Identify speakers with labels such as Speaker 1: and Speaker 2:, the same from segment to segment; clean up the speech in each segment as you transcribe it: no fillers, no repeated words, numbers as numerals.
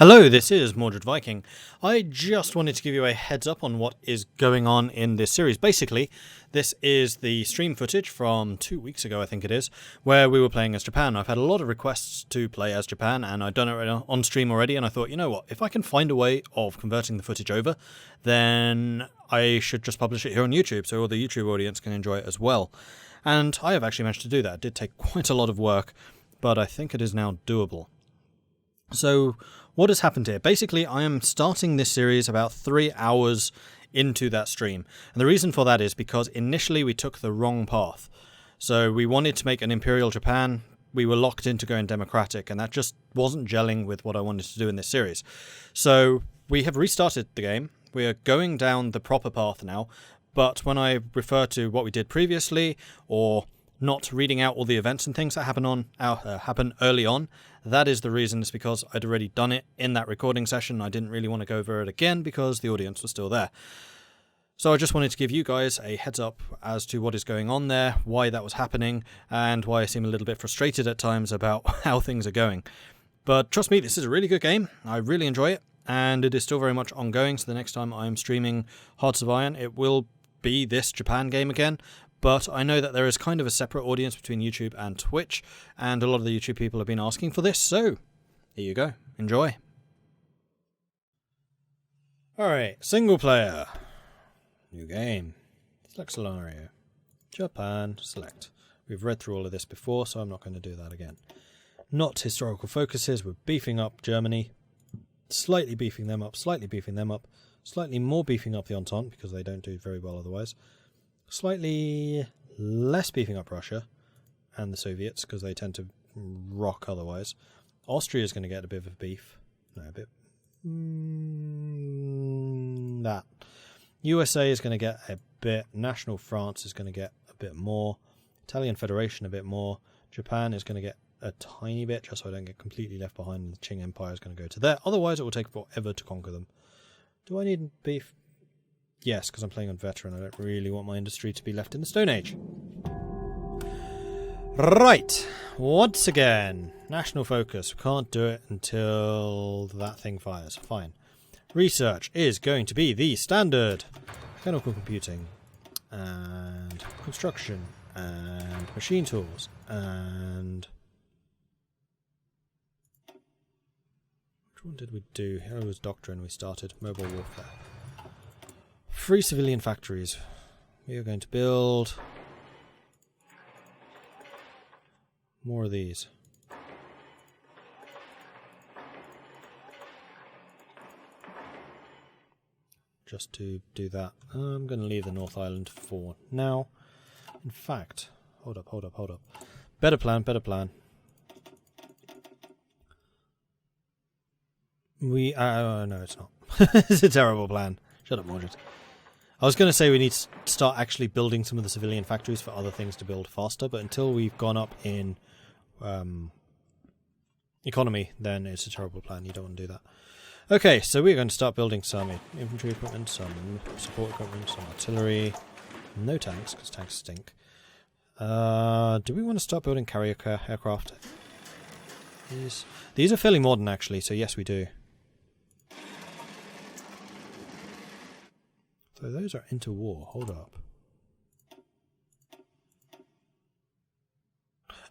Speaker 1: Hello, this is Mordred Viking. I just wanted to give you a heads up on what is going on in this series. Basically, this is the stream footage from 2 weeks ago, I think it is, where we were playing as Japan. I've had a lot of requests to play as Japan, and I've done it on stream already, and I thought, you know what, if I can find a way of converting the footage over, then I should just publish it here on YouTube, so all the YouTube audience can enjoy it as well. And I have actually managed to do that. It did take quite a lot of work, but I think it is now doable. So, what has happened here? Basically, I am starting this series about 3 hours into that stream. And the reason for that is because initially we took the wrong path. So we wanted to make an Imperial Japan. We were locked into going democratic, and that just wasn't gelling with what I wanted to do in this series. So we have restarted the game. We are going down the proper path now. But when I refer to what we did previously, or not reading out all the events and things that happen early on, that is the reason. It's because I'd already done it in that recording session. I didn't really want to go over it again because the audience was still there. So I just wanted to give you guys a heads up as to what is going on there, why that was happening, and why I seem a little bit frustrated at times about how things are going. But trust me, this is a really good game. I really enjoy it, and it is still very much ongoing. So the next time I'm streaming Hearts of Iron, it will be this Japan game again. But I know that there is kind of a separate audience between YouTube and Twitch, and a lot of the YouTube people have been asking for this, so here you go. Enjoy. Alright, single player. New game. Select scenario. Japan, select. We've read through all of this before, so I'm not going to do that again. Not historical focuses, we're beefing up Germany. Slightly beefing them up, slightly beefing them up. Slightly more beefing up the Entente, because they don't do very well otherwise. Slightly less beefing up Russia and the Soviets, because they tend to rock otherwise. Austria is going to get a bit of a beef. No, a bit. That. USA is going to get a bit. National France is going to get a bit more. Italian Federation a bit more. Japan is going to get a tiny bit, just so I don't get completely left behind, and the Qing Empire is going to go to there. Otherwise, it will take forever to conquer them. Do I need beef? Yes, because I'm playing on veteran. I don't really want my industry to be left in the Stone Age. Right. Once again, national focus. We can't do it until that thing fires. Fine. Research is going to be the standard. Mechanical computing. And construction. And machine tools. And which one did we do? It was doctrine we started. Mobile warfare. Free civilian factories. We are going to build more of these. Just to do that. I'm going to leave the North Island for now. In fact, hold up. Better plan. No, it's not. It's a terrible plan. Shut up, Mordred. I was going to say we need to start actually building some of the civilian factories for other things to build faster, but until we've gone up in economy, then it's a terrible plan. You don't want to do that. Okay, so we're going to start building some infantry equipment, some support equipment, some artillery. No tanks, because tanks stink. Do we want to start building carrier aircraft? These are fairly modern, actually, so yes, we do. So those are interwar. Hold up.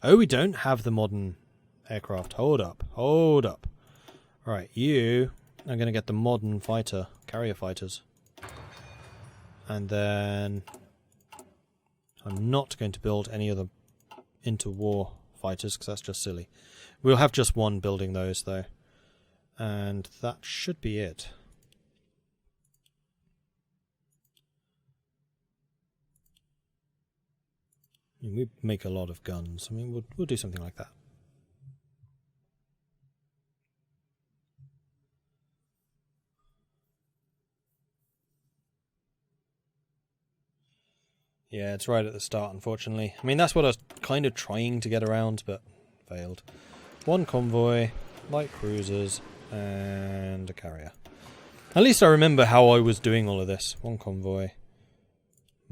Speaker 1: Oh, we don't have the modern aircraft. Hold up. Right, you are going to get the modern carrier fighters. And then I'm not going to build any of the interwar fighters, because that's just silly. We'll have just one building those, though. And that should be it. We make a lot of guns. I mean, we'll do something like that. Yeah, it's right at the start, unfortunately. I mean, that's what I was kind of trying to get around, but failed. One convoy, light cruisers, and a carrier. At least I remember how I was doing all of this. One convoy,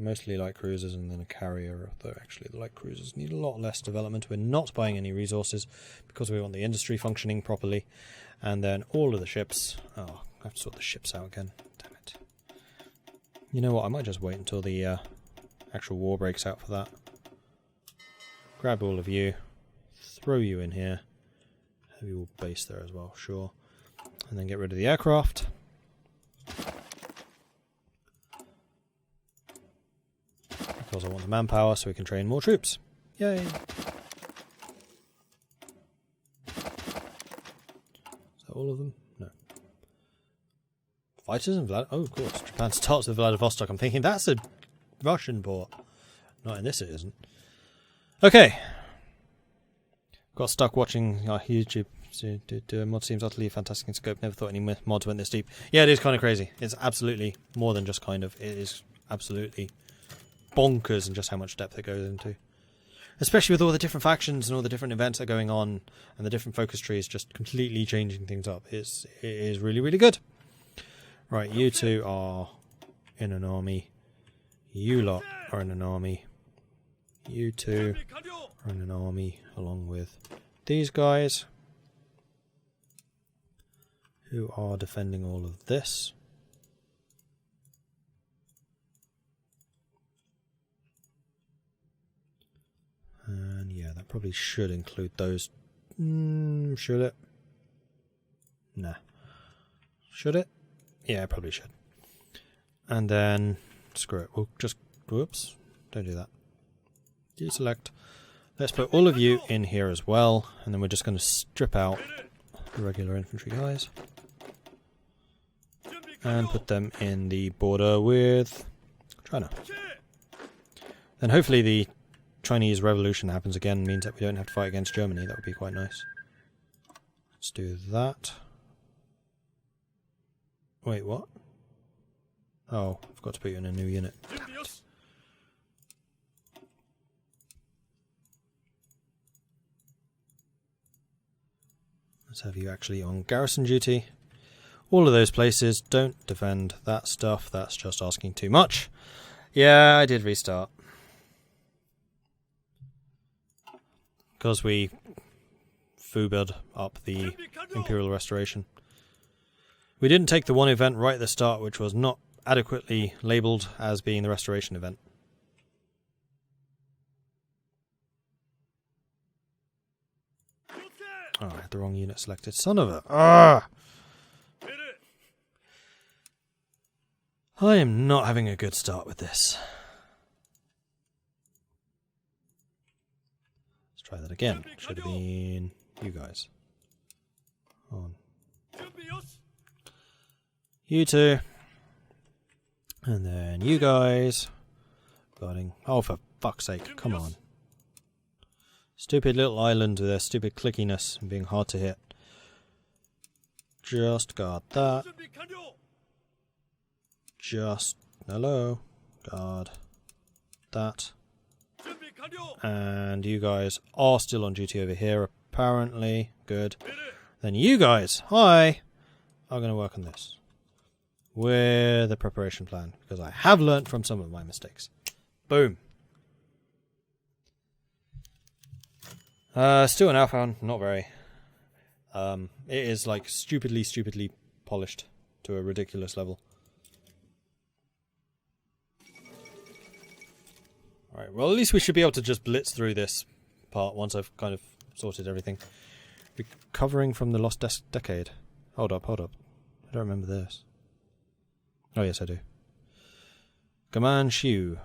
Speaker 1: Mostly light cruisers and then a carrier, though actually the light cruisers need a lot less development. We're not buying any resources because we want the industry functioning properly. And then all of the ships... Oh, I have to sort the ships out again. Damn it. You know what, I might just wait until the actual war breaks out for that. Grab all of you. Throw you in here. Have you all base there as well, sure. And then get rid of the aircraft. Because I want the manpower so we can train more troops. Yay! Is that all of them? No. Fighters in Vlad... Oh, of course. Japan starts with Vladivostok. I'm thinking that's a Russian port. Not in this, it isn't. Okay. Got stuck watching YouTube. Mod seems utterly fantastic in scope. Never thought any mods went this deep. Yeah, it is kind of crazy. It's absolutely more than just kind of. It is absolutely bonkers in just how much depth it goes into. Especially with all the different factions and all the different events that are going on and the different focus trees just completely changing things up. It is really, really good. Right, you two are in an army. You lot are in an army. You two are in an army along with these guys who are defending all of this. And yeah, that probably should include those. Should it? Nah. Should it? Yeah, it probably should. And then, screw it. We'll just, whoops, don't do that. Deselect. Let's put all of you in here as well. And then we're just going to strip out the regular infantry guys. And put them in the border with China. Then hopefully the Chinese Revolution happens again, means that we don't have to fight against Germany. That would be quite nice. Let's do that. Wait, what? Oh, I forgot to put you in a new unit. Let's have you actually on garrison duty. All of those places, don't defend that stuff. That's just asking too much. Yeah, I did restart. Because we foobered up the Imperial Restoration. We didn't take the one event right at the start, which was not adequately labelled as being the Restoration event. Oh, I had the wrong unit selected. Son of a... Ah! I am not having a good start with this. Let's try that again. Should have been you guys. On. You two. And then you guys. Guarding. Oh, for fuck's sake. Come on. Stupid little island with their stupid clickiness and being hard to hit. Just guard that. Just, hello, guard that. And you guys are still on duty over here, apparently. Good. Then you guys, hi, are going to work on this with a preparation plan, because I have learnt from some of my mistakes. Boom. Still an alpha, not very. It is like stupidly polished to a ridiculous level. Alright, well at least we should be able to just blitz through this part once I've kind of sorted everything. Recovering from the lost decade. Hold up. I don't remember this. Oh yes, I do. Gaman Shu.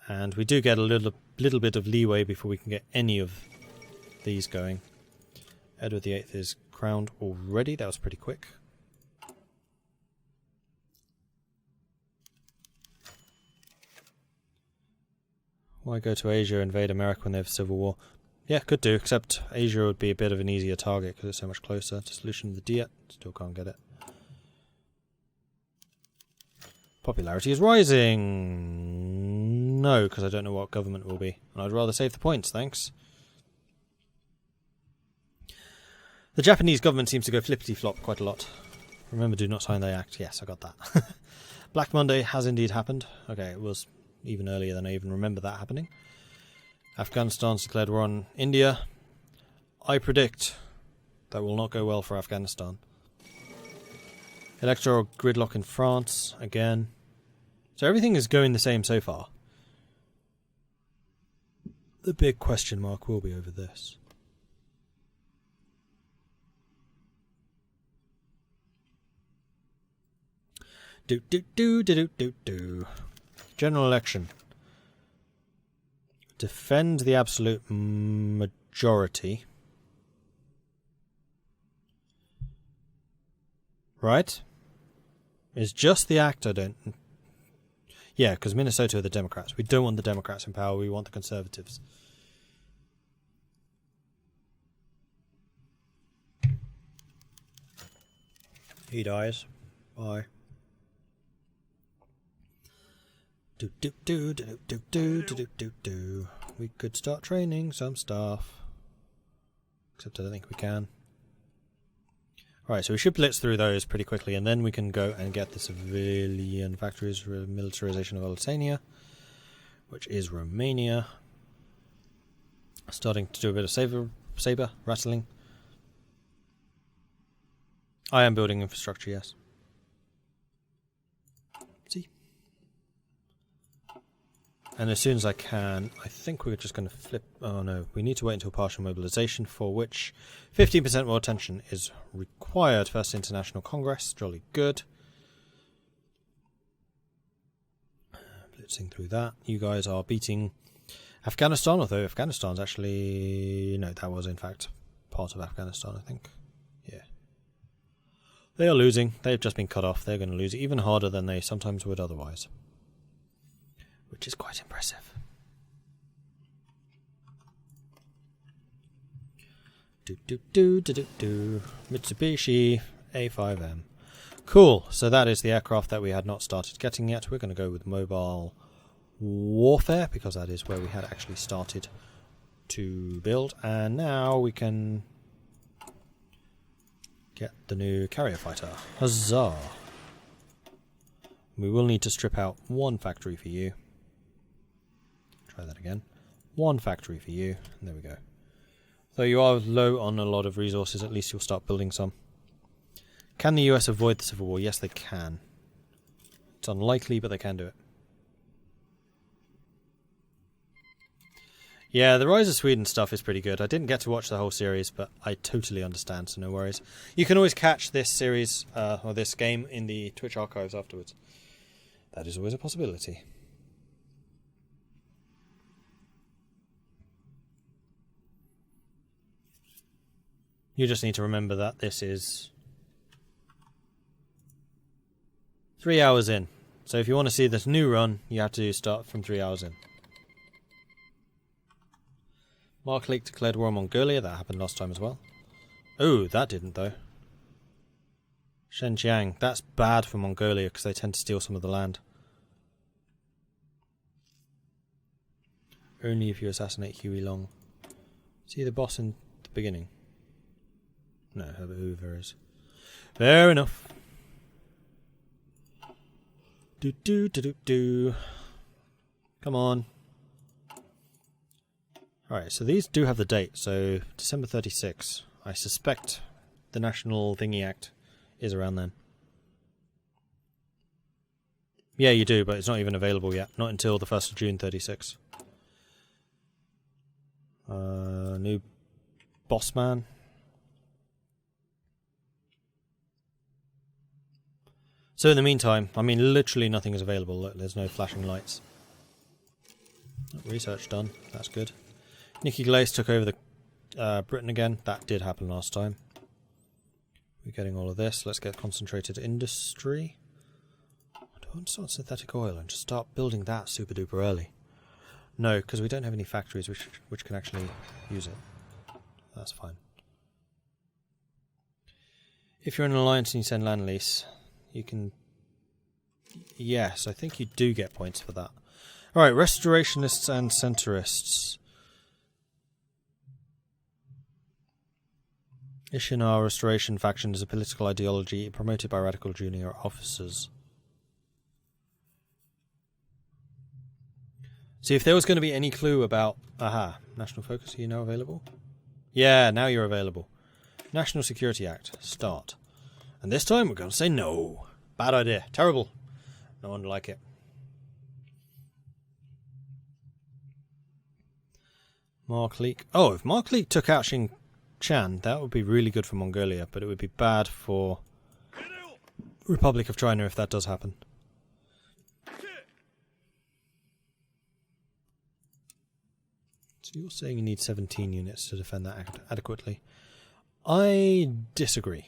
Speaker 1: And we do get a little bit of leeway before we can get any of these going. Edward VIII is crowned already. That was pretty quick. Why go to Asia, invade America when they have civil war? Yeah, could do, except Asia would be a bit of an easier target because it's so much closer. Dissolution of the Diet. Still can't get it. Popularity is rising. No, because I don't know what government will be. And I'd rather save the points, thanks. The Japanese government seems to go flippity-flop quite a lot. Remember, do not sign the act. Yes, I got that. Black Monday has indeed happened. Okay, it was even earlier than I even remember that happening. Afghanistan's declared war on India. I predict that will not go well for Afghanistan. Electoral gridlock in France, again. So everything is going the same so far. The big question mark will be over this. General election. Defend the absolute majority. Right? It's just the act I don't... Yeah, because Minnesota are the Democrats. We don't want the Democrats in power. We want the Conservatives. He dies. Bye. We could start training some stuff. Except I don't think we can. Right, so we should blitz through those pretty quickly, and then we can go and get the civilian factories militarization of Lusitania, which is Romania. Starting to do a bit of saber rattling. I am building infrastructure, yes. See? And as soon as I can, I think we're just going to flip... Oh no, we need to wait until partial mobilization, for which 15% more attention is required. First International Congress, jolly good. Blitzing through that. You guys are beating Afghanistan, although Afghanistan's actually... No, that was in fact part of Afghanistan, I think. Yeah. They are losing. They've just been cut off. They're going to lose even harder than they sometimes would otherwise. Which is quite impressive. Mitsubishi A5M. Cool. So that is the aircraft that we had not started getting yet. We're going to go with mobile warfare, because that is where we had actually started to build. And now we can get the new carrier fighter. Huzzah! We will need to strip out one factory for you. Try that again. One factory for you. And there we go. Though you are low on a lot of resources, at least you'll start building some. Can the US avoid the Civil War? Yes, they can. It's unlikely, but they can do it. Yeah, the Rise of Sweden stuff is pretty good. I didn't get to watch the whole series, but I totally understand, so no worries. You can always catch this series, or this game, in the Twitch archives afterwards. That is always a possibility. You just need to remember that this is 3 hours in. So if you want to see this new run, you have to start from 3 hours in. Mark Lake declared war on Mongolia. That happened last time as well. Oh, that didn't though. Xinjiang. That's bad for Mongolia because they tend to steal some of the land. Only if you assassinate Huey Long. See the boss in the beginning? No, Herbert Hoover is. Fair enough. Come on. Alright, so these do have the date. So, December 36. I suspect the National Thingy Act is around then. Yeah, you do, but it's not even available yet. Not until the 1st of June 36. New boss man. So in the meantime, I mean, literally nothing is available. Look, there's no flashing lights. Research done. That's good. Nikki Glaze took over the Britain again. That did happen last time. We're getting all of this. Let's get concentrated industry. I don't want to start synthetic oil and just start building that super duper early. No, because we don't have any factories which can actually use it. That's fine. If you're in an alliance and you send land lease, you can... Yes, I think you do get points for that. Alright, restorationists and centrists. Ishinar Restoration faction is a political ideology promoted by radical junior officers. See, if there was going to be any clue about... Aha, National Focus, are you now available? Yeah, now you're available. National Security Act, start. And this time we're going to say no. Bad idea. Terrible. No one would like it. Mark Leek. Oh, if Mark Leek took out Xing Chan, that would be really good for Mongolia, but it would be bad for Republic of China if that does happen. So you're saying you need 17 units to defend that adequately. I disagree.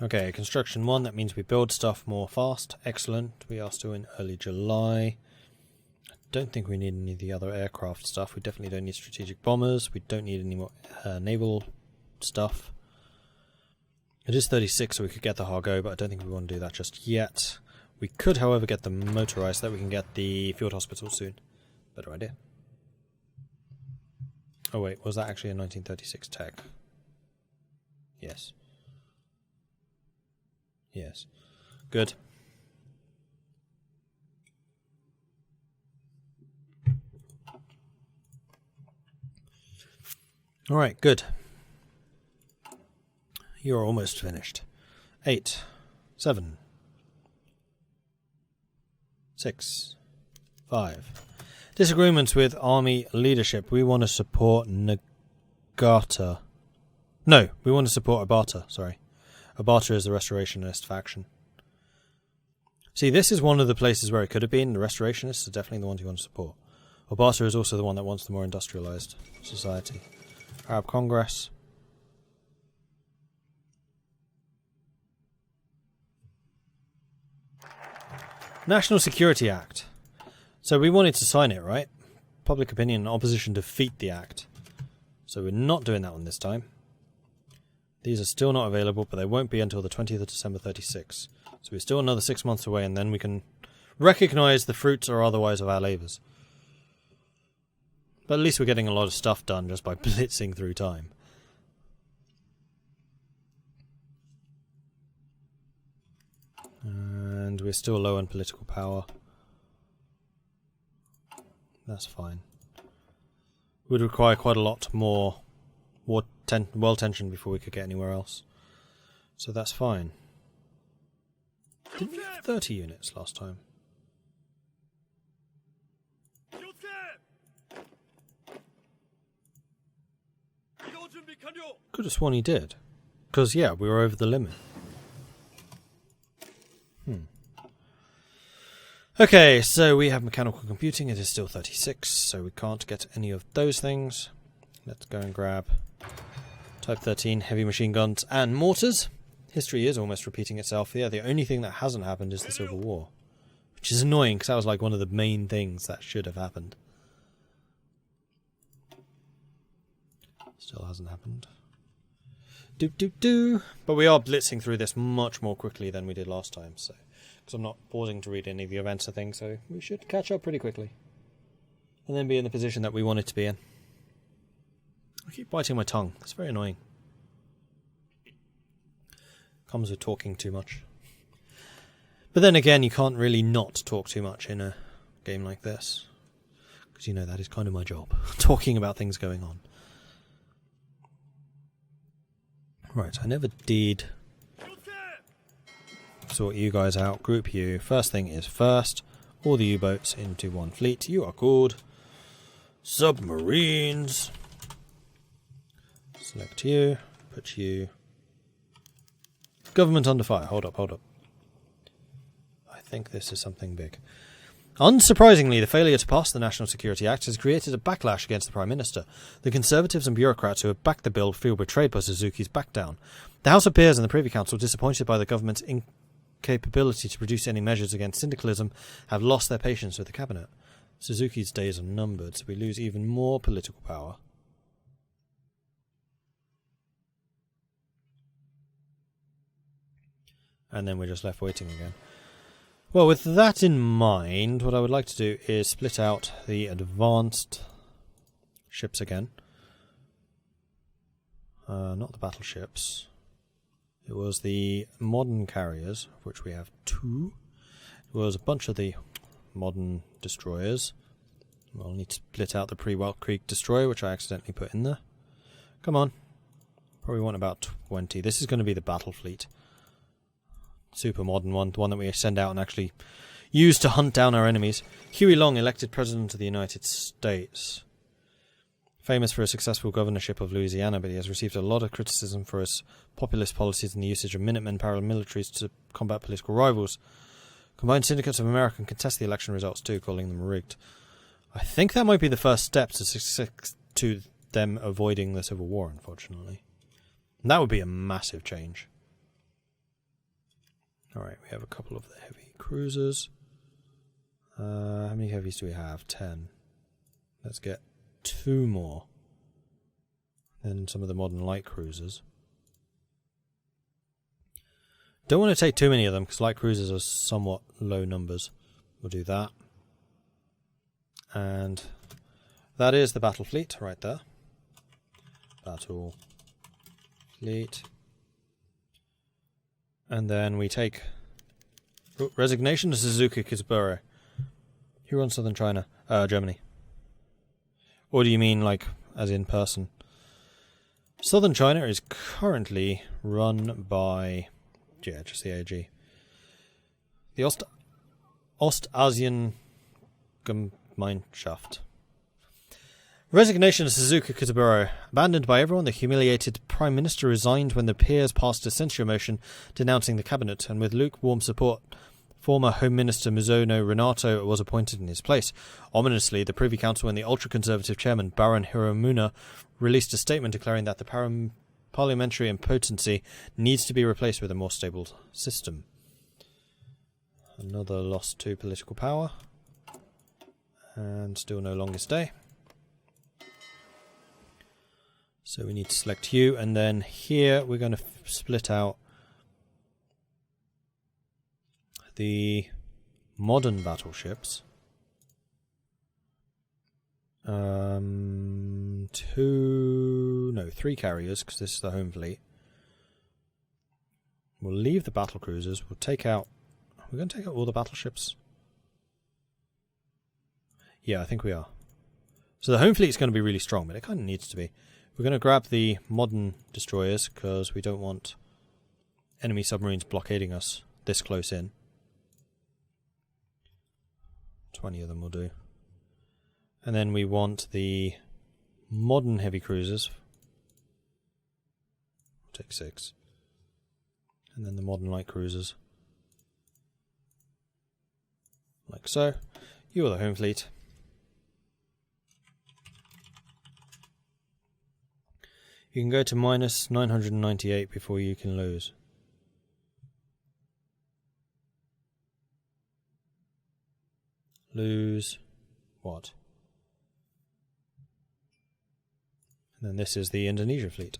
Speaker 1: Okay, construction 1, that means we build stuff more fast. Excellent. We are still in early July. I don't think we need any of the other aircraft stuff. We definitely don't need strategic bombers. We don't need any more naval stuff. It is 36, so we could get the Hargo, but I don't think we want to do that just yet. We could, however, get the motorized so that we can get the field hospital soon. Better idea. Oh wait, was that actually a 1936 tech? Yes. Yes. Good. Alright, good. You're almost finished. 8, 7, 6, 5. Disagreements with army leadership. We want to support Nagata. No, we want to support Abata, sorry. Abata is the restorationist faction. See, this is one of the places where it could have been. The restorationists are definitely the ones you want to support. Abata is also the one that wants the more industrialized society. Arab Congress. National Security Act. So we wanted to sign it, right? Public opinion and opposition defeat the act. So we're not doing that one this time. These are still not available, but they won't be until the 20th of December 36. So we're still another 6 months away, and then we can recognise the fruits or otherwise of our labours. But at least we're getting a lot of stuff done just by blitzing through time. And we're still low on political power. That's fine. Would require quite a lot more well tension before we could get anywhere else. So that's fine. Didn't we have 30 units last time? Could have sworn he did. Because, yeah, we were over the limit. Okay, so we have mechanical computing. It is still 36, so we can't get any of those things. Let's go and grab Type 13, heavy machine guns, and mortars. History is almost repeating itself here. The only thing that hasn't happened is the Civil War. Which is annoying, because that was like one of the main things that should have happened. Still hasn't happened. But we are blitzing through this much more quickly than we did last time, so... Because I'm not pausing to read any of the events or things, so we should catch up pretty quickly. And then be in the position that we wanted to be in. I keep biting my tongue. It's very annoying. Comes with talking too much. But then again, you can't really not talk too much in a game like this. Because, you know, that is kind of my job. Talking about things going on. Right, I never did sort you guys out. Group you. First thing is first. All the U-boats into one fleet. You are called submarines. Select you. Put you. Government under fire. Hold up, hold up. I think this is something big. Unsurprisingly, the failure to pass the National Security Act has created a backlash against the Prime Minister. The Conservatives and bureaucrats who have backed the bill feel betrayed by Suzuki's backdown. The House of Peers and the Privy Council, disappointed by the government's incapability to produce any measures against syndicalism, have lost their patience with the cabinet. Suzuki's days are numbered, so we lose even more political power. And then we're just left waiting again. Well, with that in mind, what I would like to do is split out the advanced ships again. Not the battleships. It was the modern carriers, of which we have 2. It was a bunch of the modern destroyers. We'll need to split out the pre-Wild Creek destroyer, which I accidentally put in there. Come on. Probably want about 20. This is going to be the battle fleet. Super modern one, the one that we send out and actually use to hunt down our enemies. Huey Long, elected President of the United States. Famous for his successful governorship of Louisiana, but he has received a lot of criticism for his populist policies and the usage of Minutemen paramilitaries to combat political rivals. Combined Syndicates of America can contest the election results too, calling them rigged. I think that might be the first step to them avoiding the Civil War, unfortunately. And that would be a massive change. Alright, we have a couple of the heavy cruisers. How many heavies do we have? 10. Let's get 2 more. Then some of the modern light cruisers. Don't want to take too many of them, because light cruisers are somewhat low numbers. We'll do that. And that is the battle fleet right there. Battle fleet. And then we take resignation to Suzuki Kizaburo. Who runs Southern China? Germany. Or do you mean like as in person? Southern China is currently run by just the AG. The Ostasian Gemeinschaft. Resignation of Suzuki Kizaburo. Abandoned by everyone, the humiliated Prime Minister resigned when the peers passed a censure motion denouncing the cabinet, and with lukewarm support, former Home Minister Mizuno Renato was appointed in his place. Ominously, the Privy Council and the ultra-conservative chairman, Baron Hiromuna, released a statement declaring that the parliamentary impotency needs to be replaced with a more stable system. Another loss to political power. And still no longest day. So we need to select you, and then here we're going to split out the modern battleships. 3 carriers, because this is the home fleet. We'll leave the battle cruisers. We're going to take out all the battleships. Yeah, I think we are. So the home fleet is going to be really strong, but it kind of needs to be. We're going to grab the modern destroyers because we don't want enemy submarines blockading us this close in. 20 of them will do. And then we want the modern heavy cruisers. We'll take 6. And then the modern light cruisers. Like so. You are the home fleet. You can go to minus 998 before you can lose. Lose what? And then this is the Indonesia fleet.